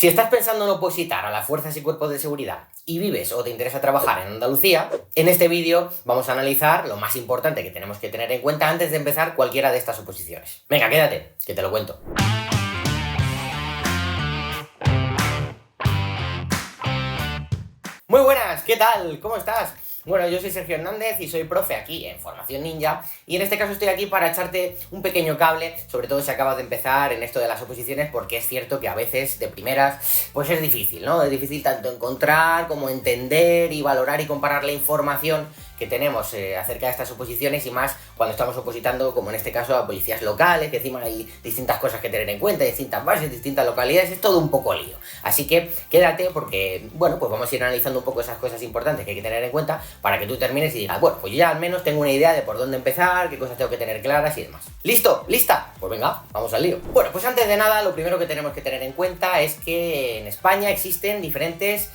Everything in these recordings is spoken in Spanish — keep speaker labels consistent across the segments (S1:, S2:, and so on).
S1: Si estás pensando en opositar a las fuerzas y cuerpos de seguridad y vives o te interesa trabajar en Andalucía, en este vídeo vamos a analizar lo más importante que tenemos que tener en cuenta antes de empezar cualquiera de estas oposiciones. Venga, quédate, que te lo cuento. Muy buenas, ¿qué tal? ¿Cómo estás? Bueno, yo soy Sergio Hernández y soy profe aquí en Formación Ninja, y en este caso estoy aquí para echarte un pequeño cable, sobre todo si acabas de empezar en esto de las oposiciones, porque es cierto que a veces de primeras pues es difícil, ¿no? Es difícil tanto encontrar como entender y valorar y comparar la información que tenemos acerca de estas oposiciones, y más cuando estamos opositando, como en este caso, a policías locales, que encima hay distintas cosas que tener en cuenta, distintas bases, distintas localidades, es todo un poco lío. Así que quédate porque, bueno, pues vamos a ir analizando un poco esas cosas importantes que hay que tener en cuenta para que tú termines y digas, bueno, pues yo ya al menos tengo una idea de por dónde empezar, qué cosas tengo que tener claras y demás. ¿Listo? ¿Lista? Pues venga, vamos al lío. Bueno, pues antes de nada, lo primero que tenemos que tener en cuenta es que en España existen diferentes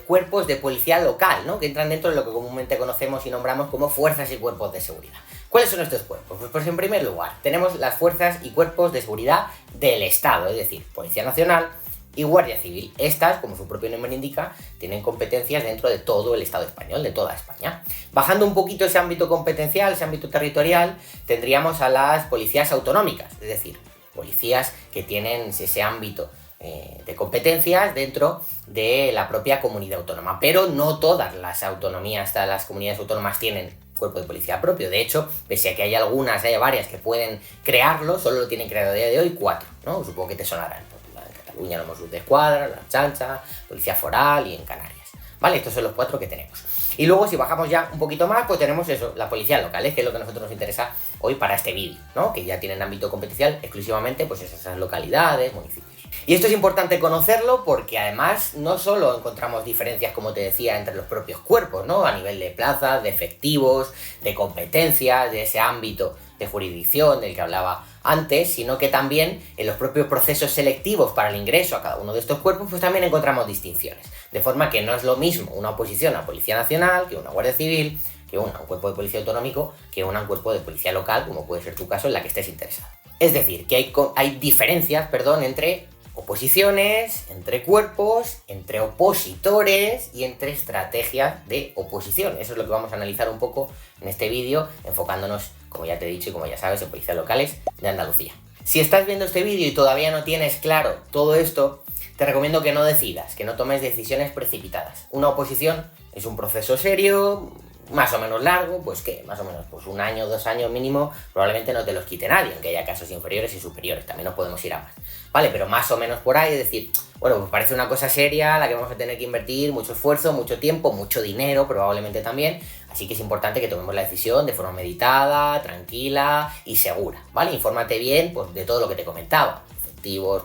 S1: cuerpos de policía local, ¿no? Que entran dentro de lo que comúnmente conocemos y nombramos como fuerzas y cuerpos de seguridad. ¿Cuáles son estos cuerpos? Pues en primer lugar, tenemos las fuerzas y cuerpos de seguridad del Estado, es decir, Policía Nacional y Guardia Civil. Estas, como su propio nombre indica, tienen competencias dentro de todo el Estado español, de toda España. Bajando un poquito ese ámbito competencial, ese ámbito territorial, tendríamos a las policías autonómicas, es decir, policías que tienen ese ámbito de competencias dentro de la propia comunidad autónoma, pero no todas las autonomías, las comunidades autónomas tienen cuerpo de policía propio. De hecho, pese a que hay algunas, hay varias que pueden crearlo, solo lo tienen creado a día de hoy 4, ¿no? Supongo que te sonarán. En Cataluña, los Mossos d'Esquadra, la Chancha, Policía Foral y en Canarias, ¿vale? Estos son los 4 que tenemos. Y luego, si bajamos ya un poquito más, pues tenemos eso, la policía local, que es lo que a nosotros nos interesa hoy para este vídeo, ¿no? Que ya tienen ámbito competencial exclusivamente, pues esas localidades, municipios. Y esto es importante conocerlo porque además no solo encontramos diferencias, como te decía, entre los propios cuerpos, ¿no? A nivel de plazas, de efectivos, de competencias, de ese ámbito de jurisdicción del que hablaba antes, sino que también en los propios procesos selectivos para el ingreso a cada uno de estos cuerpos, pues también encontramos distinciones. De forma que no es lo mismo una oposición a Policía Nacional, que una Guardia Civil, que un cuerpo de policía autonómico, que un cuerpo de policía local, como puede ser tu caso en la que estés interesado. Es decir, que hay diferencias, entre oposiciones, entre cuerpos, entre opositores y entre estrategias de oposición. Eso es lo que vamos a analizar un poco en este vídeo, enfocándonos, como ya te he dicho y como ya sabes, en policías locales de Andalucía. Si estás viendo este vídeo y todavía no tienes claro todo esto, te recomiendo que no decidas, que no tomes decisiones precipitadas. Una oposición es un proceso serio, más o menos largo, pues ¿qué? Más o menos pues 1 año, 2 años mínimo, probablemente no te los quite nadie, aunque haya casos inferiores y superiores, también nos podemos ir a más, ¿vale? Pero más o menos por ahí, es decir, bueno, pues parece una cosa seria, la que vamos a tener que invertir mucho esfuerzo, mucho tiempo, mucho dinero probablemente también, así que es importante que tomemos la decisión de forma meditada, tranquila y segura, ¿vale? Infórmate bien, pues de todo lo que te comentaba.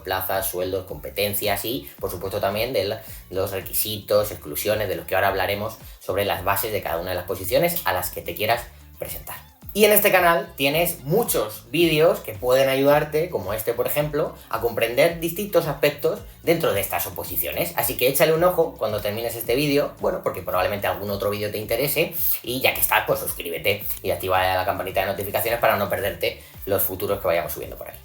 S1: Plazas, sueldos, competencias y, por supuesto, también de los requisitos, exclusiones, de los que ahora hablaremos, sobre las bases de cada una de las posiciones a las que te quieras presentar. Y en este canal tienes muchos vídeos que pueden ayudarte, como este por ejemplo, a comprender distintos aspectos dentro de estas oposiciones. Así que échale un ojo cuando termines este vídeo, bueno, porque probablemente algún otro vídeo te interese, y ya que estás, pues suscríbete y activa la campanita de notificaciones para no perderte los futuros que vayamos subiendo por ahí.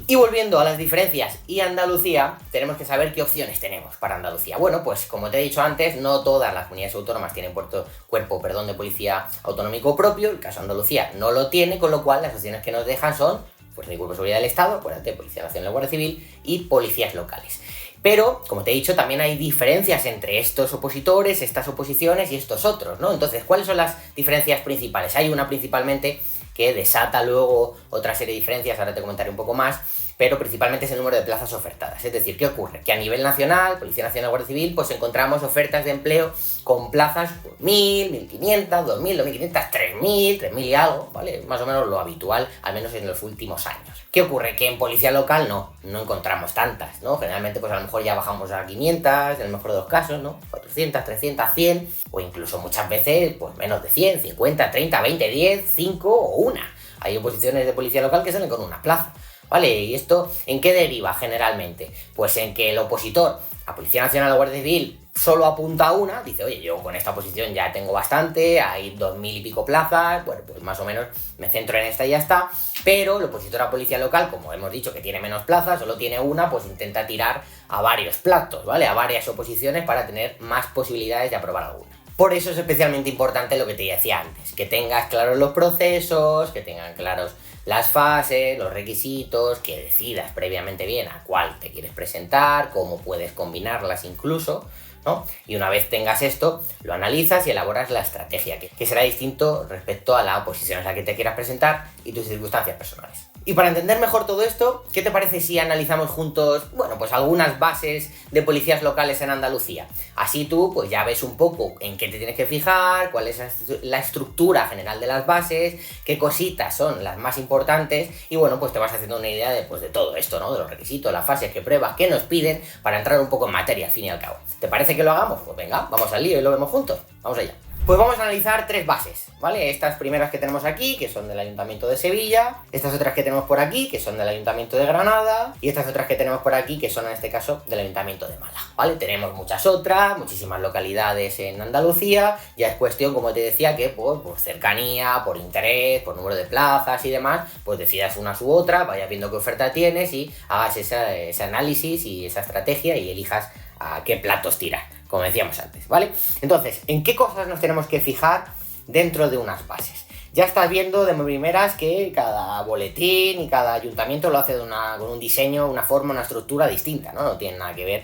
S1: Y volviendo a las diferencias y Andalucía, tenemos que saber qué opciones tenemos para Andalucía. Bueno, pues como te he dicho antes, no todas las comunidades autónomas tienen cuerpo de policía autonómico propio. El caso de Andalucía no lo tiene, con lo cual las opciones que nos dejan son Fuerza y Cuerpo de Seguridad del Estado, acuérdate, Policía Nacional y Guardia Civil, y policías locales. Pero, como te he dicho, también hay diferencias entre estos opositores, estas oposiciones y estos otros, ¿no? Entonces, ¿cuáles son las diferencias principales? Hay una principalmente que desata luego otra serie de diferencias, ahora te comentaré un poco más, pero principalmente es el número de plazas ofertadas. Es decir, ¿qué ocurre? Que a nivel nacional, Policía Nacional y Guardia Civil, pues encontramos ofertas de empleo con plazas por 1.000, 1.500, 2.000, 2.500, 3.000, 3.000 y algo, ¿vale? Más o menos lo habitual, al menos en los últimos años. ¿Qué ocurre? Que en policía local no encontramos tantas, ¿no? Generalmente, pues a lo mejor ya bajamos a 500, en el mejor de los casos, ¿no? 400, 300, 100, o incluso muchas veces, pues menos de 100, 50, 30, 20, 10, 5 o 1. Hay oposiciones de policía local que salen con una plaza, ¿vale? ¿Y esto en qué deriva generalmente? Pues en que el opositor la Policía Nacional o Guardia Civil solo apunta a una, dice, oye, yo con esta oposición ya tengo bastante, hay 2000 y pico plazas, bueno, pues más o menos me centro en esta y ya está, pero el opositor a policía local, como hemos dicho que tiene menos plazas, solo tiene una, pues intenta tirar a varios platos, ¿vale? A varias oposiciones para tener más posibilidades de aprobar alguna. Por eso es especialmente importante lo que te decía antes, que tengas claros los procesos, que tengan claros las fases, los requisitos, que decidas previamente bien a cuál te quieres presentar, cómo puedes combinarlas incluso, ¿no? Y una vez tengas esto, lo analizas y elaboras la estrategia, que será distinto respecto a la oposición a la que te quieras presentar y tus circunstancias personales. Y para entender mejor todo esto, ¿qué te parece si analizamos juntos, bueno, pues algunas bases de policías locales en Andalucía? Así tú, pues ya ves un poco en qué te tienes que fijar, cuál es la estructura general de las bases, qué cositas son las más importantes y bueno, pues te vas haciendo una idea de, pues, de todo esto, ¿no? De los requisitos, las fases, qué pruebas, qué nos piden para entrar un poco en materia, al fin y al cabo. ¿Te parece que lo hagamos? Pues venga, vamos al lío y lo vemos juntos. Vamos allá. Pues vamos a analizar tres bases, ¿vale? Estas primeras que tenemos aquí, que son del Ayuntamiento de Sevilla, estas otras que tenemos por aquí, que son del Ayuntamiento de Granada, y estas otras que tenemos por aquí, que son en este caso del Ayuntamiento de Málaga, ¿vale? Tenemos muchas otras, muchísimas localidades en Andalucía, ya es cuestión, como te decía, que por cercanía, por interés, por número de plazas y demás, pues decidas una u otra, vayas viendo qué oferta tienes y hagas ese análisis y esa estrategia y elijas a qué platos tirar, como decíamos antes, ¿vale? Entonces, ¿en qué cosas nos tenemos que fijar dentro de unas bases? Ya estás viendo de primeras que cada boletín y cada ayuntamiento lo hace con un diseño, una forma, una estructura distinta, ¿no? No tienen nada que ver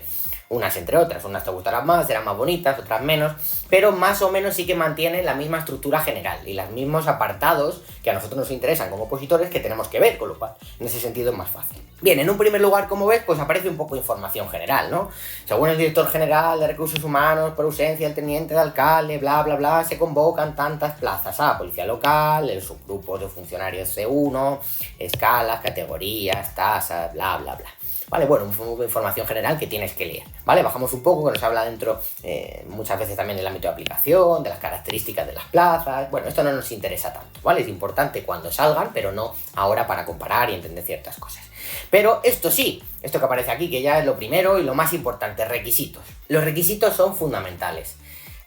S1: unas entre otras, unas te gustarán más, serán más bonitas, otras menos, pero más o menos sí que mantienen la misma estructura general y los mismos apartados que a nosotros nos interesan como opositores que tenemos que ver, con lo cual en ese sentido es más fácil. Bien, en un primer lugar, como ves, pues aparece un poco de información general, ¿no? Según el director general de Recursos Humanos, por ausencia del teniente de alcalde, bla, bla, bla, se convocan tantas plazas a policía local, el subgrupo de funcionarios C1, escalas, categorías, tasas, bla, bla, bla. Vale, bueno, un poco de información general que tienes que leer, ¿vale? Bajamos un poco, que nos habla dentro muchas veces también del ámbito de aplicación, de las características de las plazas. Bueno, esto no nos interesa tanto, ¿vale? Es importante cuando salgan, pero no ahora para comparar y entender ciertas cosas. Pero esto sí, esto que aparece aquí, que ya es lo primero y lo más importante, requisitos. Los requisitos son fundamentales.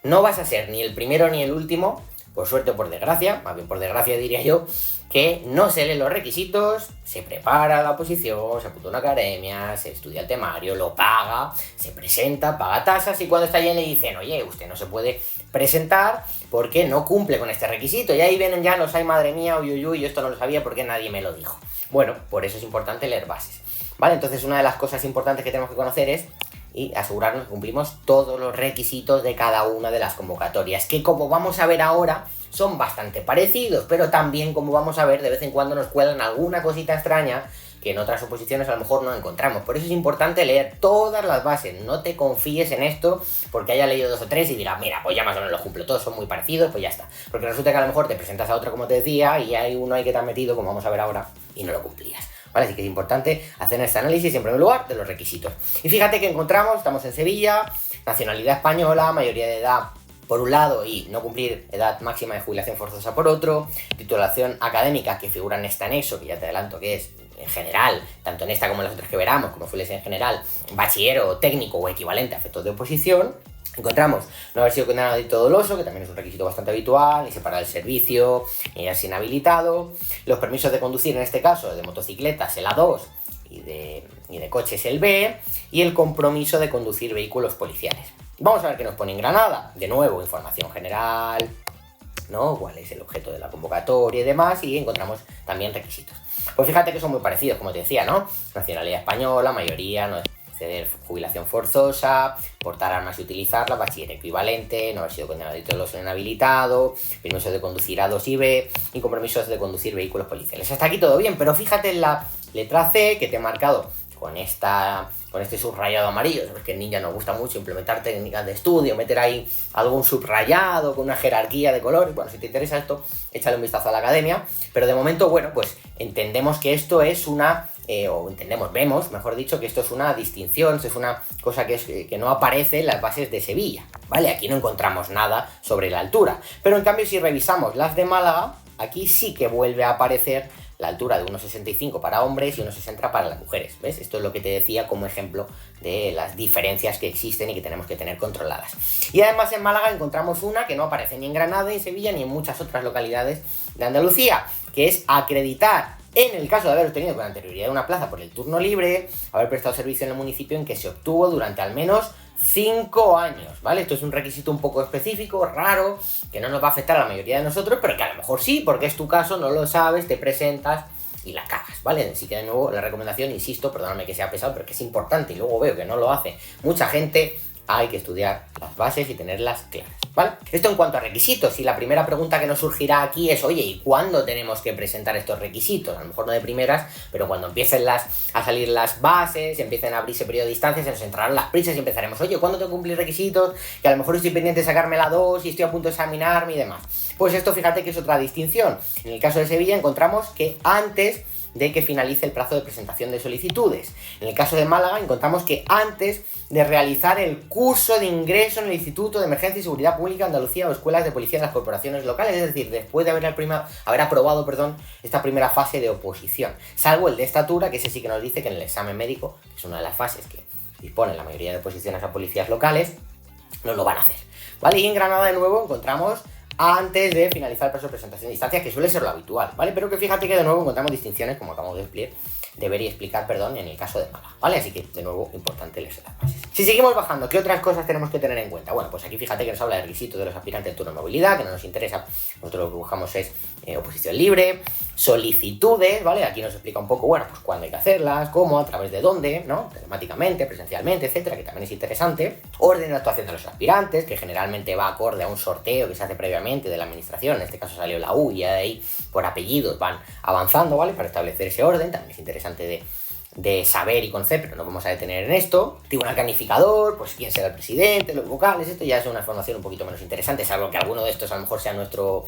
S1: No vas a ser ni el primero ni el último, por suerte o por desgracia, más bien por desgracia diría yo, que no se leen los requisitos, se prepara la oposición, se apunta a una academia, se estudia el temario, lo paga, se presenta, paga tasas y cuando está allí le dicen, oye, usted no se puede presentar porque no cumple con este requisito. Y ahí vienen ya los, ay madre mía, uy, uy, uy, yo esto no lo sabía porque nadie me lo dijo. Bueno, por eso es importante leer bases, ¿vale? Entonces una de las cosas importantes que tenemos que conocer es y asegurarnos que cumplimos todos los requisitos de cada una de las convocatorias, que como vamos a ver ahora, son bastante parecidos, pero también, como vamos a ver, de vez en cuando nos cuelan alguna cosita extraña que en otras oposiciones a lo mejor no encontramos. Por eso es importante leer todas las bases, no te confíes en esto porque haya leído 2 o 3 y dirás, mira, pues ya más o menos los cumplo, todos son muy parecidos, pues ya está. Porque resulta que a lo mejor te presentas a otra, como te decía, y hay uno ahí que te has metido, como vamos a ver ahora, y no lo cumplías. ¿Vale? Así que es importante hacer este análisis en primer lugar de los requisitos. Y fíjate que encontramos, estamos en Sevilla, nacionalidad española, mayoría de edad por un lado y no cumplir edad máxima de jubilación forzosa por otro, titulación académica que figura en este anexo, que ya te adelanto que es en general, tanto en esta como en las otras que veramos, como fuese en general, bachiller o técnico o equivalente a efectos de oposición. Encontramos no haber sido condenado de delito doloso, que también es un requisito bastante habitual, y separar el servicio, y ser inhabilitado. Los permisos de conducir, en este caso, de motocicletas, el A2, y de coches, el B, y el compromiso de conducir vehículos policiales. Vamos a ver qué nos pone en Granada. De nuevo, información general, ¿no? Cuál es el objeto de la convocatoria y demás, y encontramos también requisitos. Pues fíjate que son muy parecidos, como te decía, ¿no? Nacionalidad española, mayoría, no exceder jubilación forzosa, portar armas y utilizarlas, bachiller equivalente, no haber sido condenado de doloso o inhabilitado, permiso de conducir A2 y B, y compromisos de conducir vehículos policiales. Hasta aquí todo bien, pero fíjate en la letra C que te he marcado con este subrayado amarillo. Sabes que en Ninja nos gusta mucho implementar técnicas de estudio, meter ahí algún subrayado con una jerarquía de colores. Bueno, si te interesa esto, échale un vistazo a la academia. Pero de momento, bueno, pues entendemos que esto es vemos, mejor dicho, que esto es una distinción, esto es una cosa que no aparece en las bases de Sevilla, ¿vale? Aquí no encontramos nada sobre la altura. Pero en cambio, si revisamos las de Málaga, aquí sí que vuelve a aparecer la altura de 1,65 para hombres y 1,60 para las mujeres, ¿ves? Esto es lo que te decía como ejemplo de las diferencias que existen y que tenemos que tener controladas. Y además en Málaga encontramos una que no aparece ni en Granada, ni en Sevilla, ni en muchas otras localidades de Andalucía, que es acreditar, en el caso de haber obtenido con anterioridad una plaza por el turno libre, haber prestado servicio en el municipio en que se obtuvo durante al menos 5 años, ¿vale? Esto es un requisito un poco específico, raro, que no nos va a afectar a la mayoría de nosotros, pero que a lo mejor sí, porque es tu caso, no lo sabes, te presentas y la cagas, ¿vale? Así que de nuevo la recomendación, insisto, perdóname que sea pesado, pero que es importante y luego veo que no lo hace mucha gente, hay que estudiar las bases y tenerlas claras, ¿vale? Esto en cuanto a requisitos, y la primera pregunta que nos surgirá aquí es, oye, ¿y cuándo tenemos que presentar estos requisitos? A lo mejor no de primeras, pero cuando empiecen a salir las bases, empiecen a abrirse periodo de distancia, se nos entrarán las prisas y empezaremos, oye, ¿cuándo tengo que cumplir requisitos? Que a lo mejor estoy pendiente de sacarme la 2 y estoy a punto de examinarme y demás. Pues esto, fíjate que es otra distinción. En el caso de Sevilla encontramos que antes de que finalice el plazo de presentación de solicitudes. En el caso de Málaga encontramos que antes de realizar el curso de ingreso en el Instituto de Emergencia y Seguridad Pública de Andalucía o escuelas de policía de las corporaciones locales, es decir, después de haber aprobado esta primera fase de oposición, salvo el de estatura, que ese sí que nos dice que en el examen médico, que es una de las fases que dispone la mayoría de oposiciones a policías locales, no lo van a hacer, ¿vale? Y en Granada de nuevo encontramos antes de finalizar el plazo de presentación de instancias, que suele ser lo habitual, ¿vale? Pero que fíjate que de nuevo encontramos distinciones, como acabamos de explicar, en el caso de Málaga, ¿vale? Así que, de nuevo, importante leerse las bases. Si seguimos bajando, ¿qué otras cosas tenemos que tener en cuenta? Bueno, pues aquí fíjate que nos habla de requisitos de los aspirantes de turno de movilidad, que no nos interesa, nosotros lo que buscamos es oposición libre, solicitudes, ¿vale? Aquí nos explica un poco, bueno, pues cuándo hay que hacerlas, cómo, a través de dónde, ¿no? Telemáticamente, presencialmente, etcétera, que también es interesante. Orden de actuación de los aspirantes, que generalmente va acorde a un sorteo que se hace previamente de la administración, en este caso salió la U, y de ahí por apellidos van avanzando, ¿vale? Para establecer ese orden, también es interesante de saber y conocer, pero no vamos a detener en esto. Tribunal calificador, pues quién será el presidente, los vocales, esto ya es una información un poquito menos interesante, salvo que alguno de estos a lo mejor sea nuestro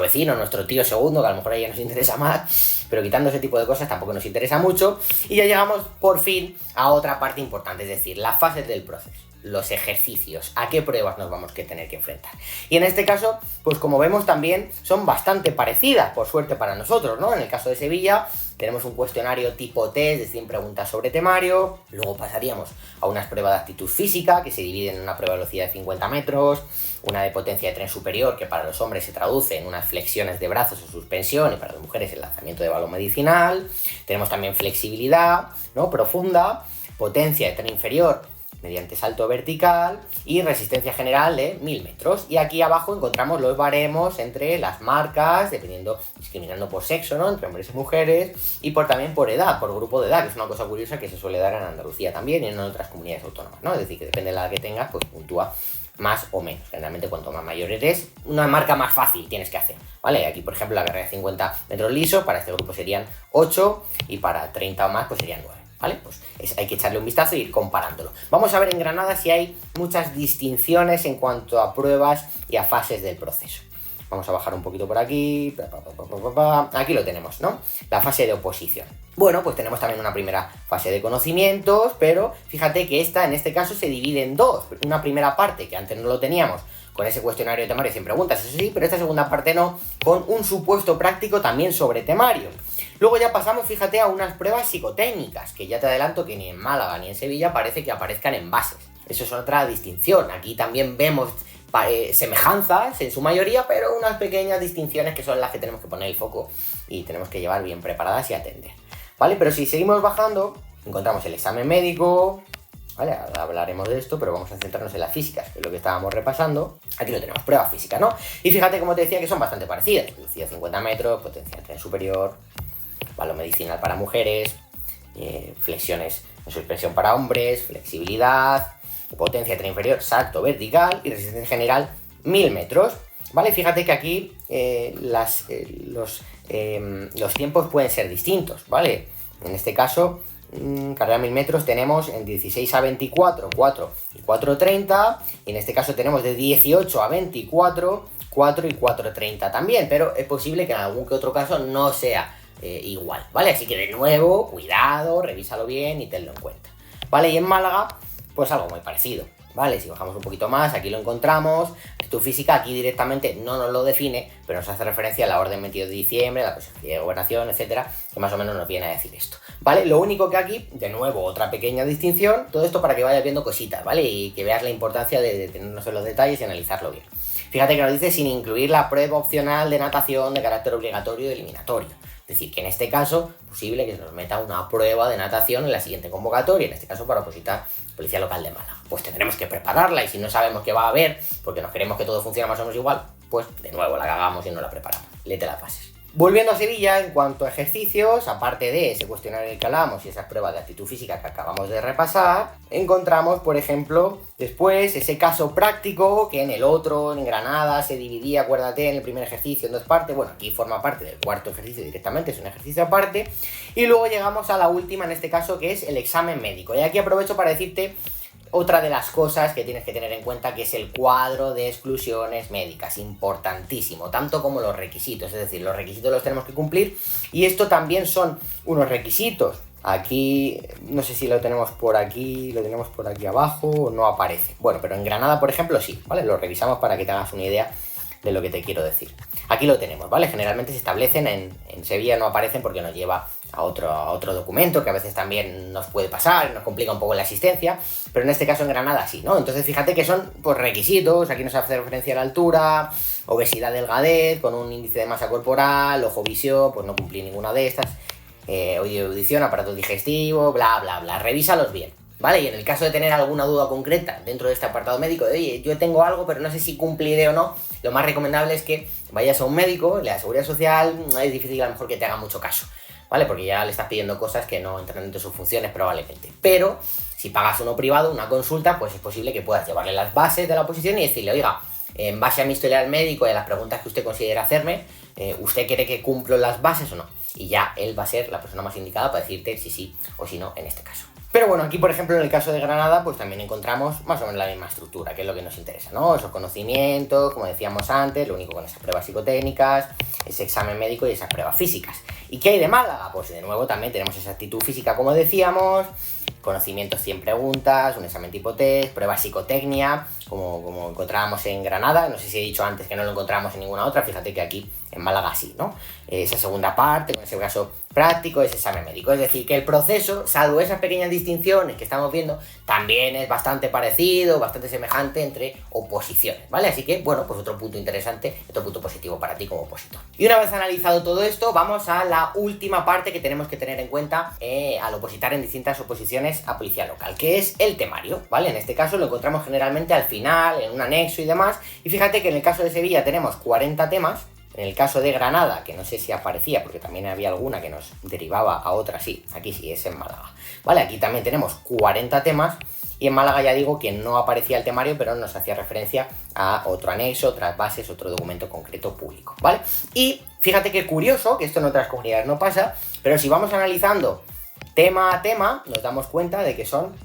S1: vecino, nuestro tío segundo, que a lo mejor a ella nos interesa más, pero quitando ese tipo de cosas tampoco nos interesa mucho. Y ya llegamos por fin a otra parte importante, es decir, las fases del proceso. Los ejercicios, a qué pruebas nos vamos a tener que enfrentar. Y en este caso, pues como vemos también son bastante parecidas, por suerte para nosotros, ¿no? En el caso de Sevilla tenemos un cuestionario tipo test de 100 preguntas sobre temario, luego pasaríamos a unas pruebas de aptitud física que se dividen en una prueba de velocidad de 50 metros, una de potencia de tren superior que para los hombres se traduce en unas flexiones de brazos o suspensión y para las mujeres el lanzamiento de balón medicinal, tenemos también flexibilidad, ¿no? Profunda, potencia de tren inferior mediante salto vertical y resistencia general de 1000 metros. Y aquí abajo encontramos los baremos entre las marcas, discriminando por sexo, ¿no? Entre hombres y mujeres, y también por edad, por grupo de edad, que es una cosa curiosa que se suele dar en Andalucía también y en otras comunidades autónomas, ¿no? Es decir, que depende de la edad que tengas, pues puntúa más o menos. Generalmente cuanto más mayor eres, una marca más fácil tienes que hacer, ¿vale? Aquí, por ejemplo, la carrera de 50 metros liso, para este grupo serían 8 y para 30 o más, pues serían 9. ¿Vale? Pues hay que echarle un vistazo y ir comparándolo. Vamos a ver en Granada si hay muchas distinciones en cuanto a pruebas y a fases del proceso. Vamos a bajar un poquito por aquí. Aquí lo tenemos, ¿no? La fase de oposición. Bueno, pues tenemos también una primera fase de conocimientos, pero fíjate que en este caso se divide en dos. Una primera parte, que antes no lo teníamos, con ese cuestionario de temario 100 preguntas, eso sí, pero esta segunda parte no, con un supuesto práctico también sobre temario. Luego ya pasamos, fíjate, a unas pruebas psicotécnicas, que ya te adelanto que ni en Málaga ni en Sevilla parece que aparezcan en bases. Eso es otra distinción. Aquí también vemos semejanzas en su mayoría, pero unas pequeñas distinciones que son las que tenemos que poner el foco y tenemos que llevar bien preparadas y atender, ¿vale? Pero si seguimos bajando, encontramos el examen médico, ¿vale? Ahora hablaremos de esto, pero vamos a centrarnos en las físicas, que es lo que estábamos repasando. Aquí lo tenemos, pruebas físicas, ¿no? Y fíjate, como te decía, que son bastante parecidas. Velocidad 50 metros, potencia de tren superior, balón medicinal para mujeres, flexiones en suspensión para hombres, flexibilidad, potencia de tren inferior, salto vertical y resistencia general 1000 metros, ¿vale? Fíjate que aquí los tiempos pueden ser distintos, ¿vale? En este caso, carrera 1000 metros tenemos en 16 a 24, 4 y 4.30, y en este caso tenemos de 18 a 24, 4 y 4.30 también, pero es posible que en algún que otro caso no sea igual, ¿vale? Así que de nuevo, cuidado, revísalo bien y tenlo en cuenta, ¿vale? Y en Málaga, pues algo muy parecido. ¿vale? Si bajamos un poquito más, aquí lo encontramos. Actitud física aquí directamente no nos lo define, pero nos hace referencia a la orden 22 de diciembre, la Consejería de Gobernación, etcétera, que más o menos nos viene a decir esto, ¿vale? Lo único que aquí, de nuevo, otra pequeña distinción, todo esto para que vayas viendo cositas, ¿vale? Y que veas la importancia de detenernos en los detalles y analizarlo bien. Fíjate que nos dice sin incluir la prueba opcional de natación de carácter obligatorio y eliminatorio. Es decir, que en este caso es posible que se nos meta una prueba de natación en la siguiente convocatoria, en este caso para opositar Policía Local de Málaga. Pues tendremos que prepararla y si no sabemos qué va a haber, porque nos queremos que todo funcione más o menos igual, pues de nuevo la cagamos y no la preparamos. Léete las bases. Volviendo a Sevilla, en cuanto a ejercicios, aparte de ese cuestionario del que hablamos y esas pruebas de actitud física que acabamos de repasar, encontramos, por ejemplo, después ese caso práctico que en el otro, en Granada, se dividía, acuérdate, en el primer ejercicio en 2 partes. Bueno, aquí forma parte del cuarto ejercicio directamente, es un ejercicio aparte. Y luego llegamos a la última, en este caso, que es el examen médico. Y aquí aprovecho para decirte otra de las cosas que tienes que tener en cuenta, que es el cuadro de exclusiones médicas, importantísimo, tanto como los requisitos, es decir, los requisitos los tenemos que cumplir y esto también son unos requisitos. Aquí, no sé si lo tenemos por aquí abajo, no aparece. Bueno, pero en Granada, por ejemplo, sí, ¿vale? Lo revisamos para que te hagas una idea de lo que te quiero decir. Aquí lo tenemos, ¿vale? Generalmente se establecen, en Sevilla no aparecen porque nos lleva a otro documento que a veces también nos puede pasar, nos complica un poco la asistencia, pero en este caso en Granada sí, ¿no? Entonces fíjate que son pues requisitos, aquí nos hace referencia a la altura, obesidad, delgadez, con un índice de masa corporal, ojo, visión, pues no cumplí ninguna de estas, oído, audición, aparato digestivo, bla, bla, bla, revísalos bien. ¿Vale? Y en el caso de tener alguna duda concreta dentro de este apartado médico, de oye, yo tengo algo, pero no sé si cumpliré o no, lo más recomendable es que vayas a un médico, la Seguridad Social, es difícil a lo mejor que te haga mucho caso, ¿vale? Porque ya le estás pidiendo cosas que no entran dentro de sus funciones probablemente. Pero si pagas uno privado, una consulta, pues es posible que puedas llevarle las bases de la oposición y decirle, oiga, en base a mi historial médico y a las preguntas que usted considera hacerme, ¿usted cree que cumplo las bases o no? Y ya él va a ser la persona más indicada para decirte si sí o si no en este caso. Pero bueno, aquí por ejemplo en el caso de Granada pues también encontramos más o menos la misma estructura, que es lo que nos interesa, ¿no? Esos conocimientos, como decíamos antes, lo único con esas pruebas psicotécnicas, ese examen médico y esas pruebas físicas. ¿Y qué hay de Málaga? Pues de nuevo también tenemos esa actitud física como decíamos, conocimientos 100 preguntas, un examen tipo test, prueba psicotecnia, como encontrábamos en Granada, no sé si he dicho antes que no lo encontramos en ninguna otra, fíjate que aquí en Málaga sí, ¿no? Esa segunda parte, con ese caso práctico, ese examen médico, es decir, que el proceso, salvo esas pequeñas distinciones que estamos viendo, también es bastante parecido, bastante semejante entre oposiciones, ¿vale? Así que, bueno, pues otro punto interesante, otro punto positivo para ti como opositor. Y una vez analizado todo esto, vamos a la última parte que tenemos que tener en cuenta al opositar en distintas oposiciones a policía local, que es el temario, ¿vale? En este caso lo encontramos generalmente al final, en un anexo y demás, y fíjate que en el caso de Sevilla tenemos 40 temas. En el caso de Granada, que no sé si aparecía, porque también había alguna que nos derivaba a otra, sí, aquí sí, es en Málaga. Vale, aquí también tenemos 40 temas, y en Málaga ya digo que no aparecía el temario, pero nos hacía referencia a otro anexo, otras bases, otro documento concreto público, ¿vale? Y fíjate que curioso, que esto en otras comunidades no pasa, pero si vamos analizando tema a tema, nos damos cuenta de que son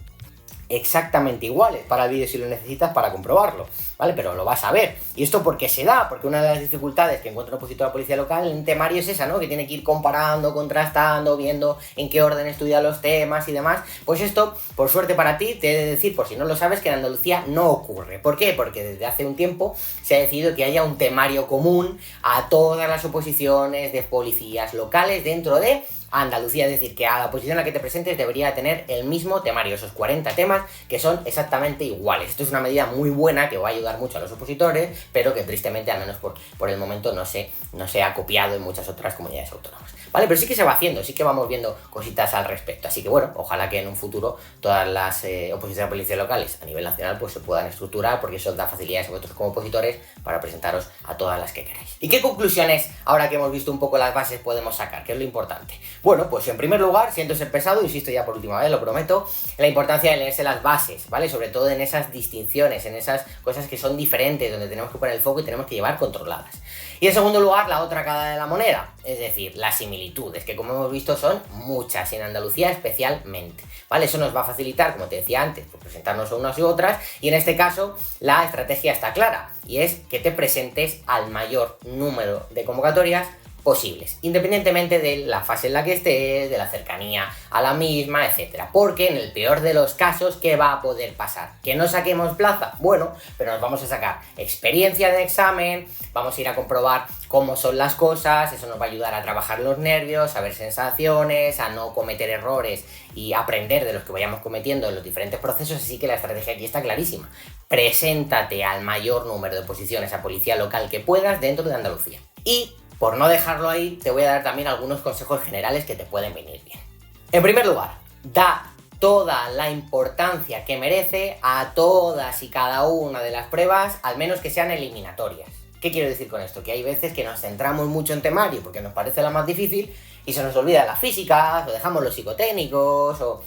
S1: exactamente iguales. Para el vídeo si lo necesitas para comprobarlo, ¿vale? Pero lo vas a ver. ¿Y esto por qué se da? Porque una de las dificultades que encuentra un opositor a la policía local en temario es esa, ¿no? Que tiene que ir comparando, contrastando, viendo en qué orden estudia los temas y demás. Pues esto, por suerte para ti, te he de decir, por si no lo sabes, que en Andalucía no ocurre. ¿Por qué? Porque desde hace un tiempo se ha decidido que haya un temario común a todas las oposiciones de policías locales dentro de Andalucía, es decir, que a la oposición a la que te presentes debería tener el mismo temario, esos 40 temas que son exactamente iguales. Esto es una medida muy buena que va a ayudar mucho a los opositores, pero que tristemente, al menos por el momento, no se ha copiado en muchas otras comunidades autónomas. ¿Vale? Pero sí que se va haciendo, sí que vamos viendo cositas al respecto. Así que bueno, ojalá que en un futuro todas las oposiciones a policías locales a nivel nacional pues se puedan estructurar, porque eso da facilidades a vosotros como opositores para presentaros a todas las que queráis. ¿Y qué conclusiones, ahora que hemos visto un poco las bases, podemos sacar? ¿Qué es lo importante? Bueno, pues en primer lugar, siento ser pesado, insisto ya por última vez, lo prometo, la importancia de leerse las bases, ¿vale? Sobre todo en esas distinciones, en esas cosas que son diferentes, donde tenemos que poner el foco y tenemos que llevar controladas. Y en segundo lugar, la otra cara de la moneda, es decir, las similitudes, que como hemos visto son muchas, en Andalucía especialmente, ¿vale? Eso nos va a facilitar, como te decía antes, pues presentarnos a unas y otras, y en este caso la estrategia está clara, y es que te presentes al mayor número de convocatorias posibles, independientemente de la fase en la que estés, de la cercanía a la misma, etcétera. Porque en el peor de los casos, ¿qué va a poder pasar? ¿Que no saquemos plaza? Bueno, pero nos vamos a sacar experiencia de examen, vamos a ir a comprobar cómo son las cosas, eso nos va a ayudar a trabajar los nervios, a ver sensaciones, a no cometer errores y aprender de los que vayamos cometiendo en los diferentes procesos, así que la estrategia aquí está clarísima. Preséntate al mayor número de oposiciones a policía local que puedas dentro de Andalucía. Y por no dejarlo ahí, te voy a dar también algunos consejos generales que te pueden venir bien. En primer lugar, da toda la importancia que merece a todas y cada una de las pruebas, al menos que sean eliminatorias. ¿Qué quiero decir con esto? Que hay veces que nos centramos mucho en temario porque nos parece la más difícil y se nos olvida las físicas, o dejamos los psicotécnicos, o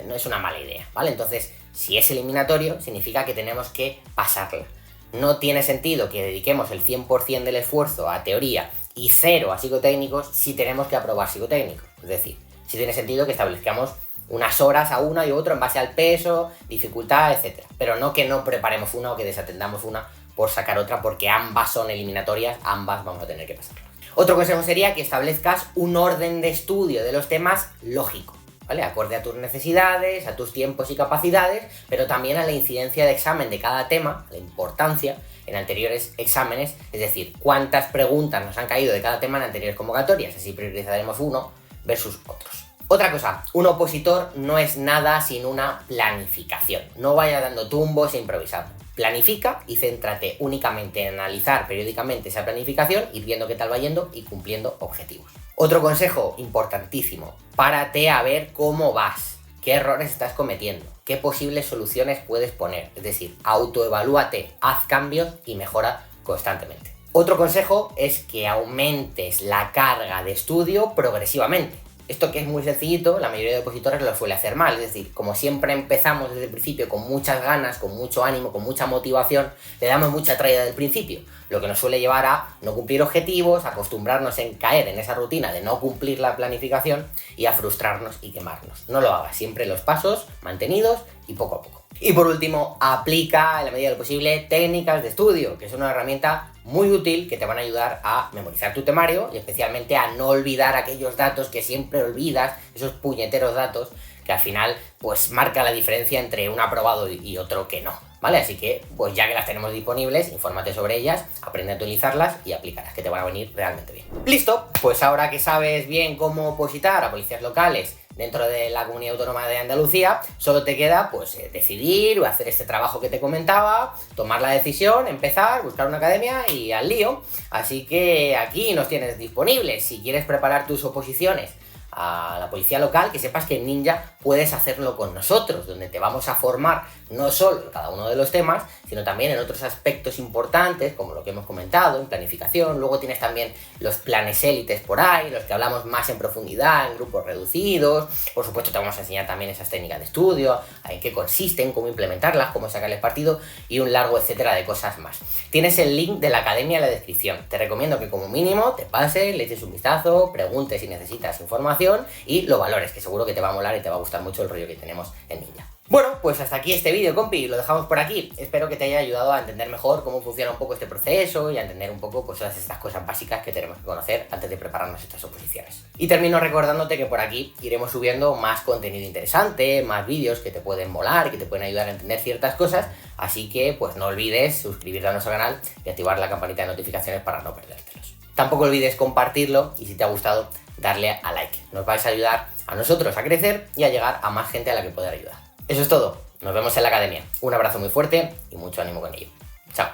S1: no es una mala idea, ¿vale? Entonces, si es eliminatorio, significa que tenemos que pasarla. No tiene sentido que dediquemos el 100% del esfuerzo a teoría y 0 a psicotécnicos si tenemos que aprobar psicotécnicos. Es decir, sí tiene sentido que establezcamos unas horas a una y otra en base al peso, dificultad, etc. Pero no que no preparemos una o que desatendamos una por sacar otra, porque ambas son eliminatorias, ambas vamos a tener que pasarlas. Otro consejo sería que establezcas un orden de estudio de los temas lógico, ¿vale? Acorde a tus necesidades, a tus tiempos y capacidades, pero también a la incidencia de examen de cada tema, la importancia en anteriores exámenes, es decir, cuántas preguntas nos han caído de cada tema en anteriores convocatorias, así priorizaremos uno versus otros. Otra cosa, un opositor no es nada sin una planificación. No vaya dando tumbos e improvisando. Planifica y céntrate únicamente en analizar periódicamente esa planificación, ir viendo qué tal va yendo y cumpliendo objetivos. Otro consejo importantísimo, párate a ver cómo vas, qué errores estás cometiendo, qué posibles soluciones puedes poner. Es decir, autoevalúate, haz cambios y mejora constantemente. Otro consejo es que aumentes la carga de estudio progresivamente. Esto, que es muy sencillito, la mayoría de opositores lo suele hacer mal. Es decir, como siempre empezamos desde el principio con muchas ganas, con mucho ánimo, con mucha motivación, le damos mucha traída del principio, lo que nos suele llevar a no cumplir objetivos, a acostumbrarnos en caer en esa rutina de no cumplir la planificación y a frustrarnos y quemarnos. No lo hagas, siempre los pasos mantenidos y poco a poco. Y por último, aplica en la medida de lo posible técnicas de estudio, que es una herramienta muy útil que te van a ayudar a memorizar tu temario y especialmente a no olvidar aquellos datos que siempre olvidas, esos puñeteros datos que al final pues marca la diferencia entre un aprobado y otro que no, ¿vale? Así que pues ya que las tenemos disponibles, infórmate sobre ellas, aprende a utilizarlas y aplícalas, que te van a venir realmente bien. ¡Listo! Pues ahora que sabes bien cómo opositar a policías locales dentro de la Comunidad Autónoma de Andalucía, solo te queda pues decidir o hacer este trabajo que te comentaba, tomar la decisión, empezar, buscar una academia y al lío. Así que aquí nos tienes disponibles. Si quieres preparar tus oposiciones a la policía local, que sepas que en Ninja puedes hacerlo con nosotros, donde te vamos a formar no solo en cada uno de los temas, sino también en otros aspectos importantes, como lo que hemos comentado, en planificación. Luego tienes también los planes élites por ahí, los que hablamos más en profundidad, en grupos reducidos. Por supuesto te vamos a enseñar también esas técnicas de estudio, en qué consisten, cómo implementarlas, cómo sacarles partido y un largo etcétera de cosas más. Tienes el link de la academia en la descripción. Te recomiendo que como mínimo te pases, le eches un vistazo, preguntes si necesitas información y lo valores, que seguro que te va a molar y te va a gustar mucho el rollo que tenemos en Ninja. Bueno, pues hasta aquí este vídeo, compi, lo dejamos por aquí. Espero que te haya ayudado a entender mejor cómo funciona un poco este proceso y a entender un poco pues todas estas cosas básicas que tenemos que conocer antes de prepararnos estas oposiciones. Y termino recordándote que por aquí iremos subiendo más contenido interesante, más vídeos que te pueden molar, que te pueden ayudar a entender ciertas cosas, así que pues no olvides suscribirte a nuestro canal y activar la campanita de notificaciones para no perdértelos. Tampoco olvides compartirlo y si te ha gustado, darle a like. Nos vais a ayudar a nosotros a crecer y a llegar a más gente a la que poder ayudar. Eso es todo. Nos vemos en la academia. Un abrazo muy fuerte y mucho ánimo con ello. Chao.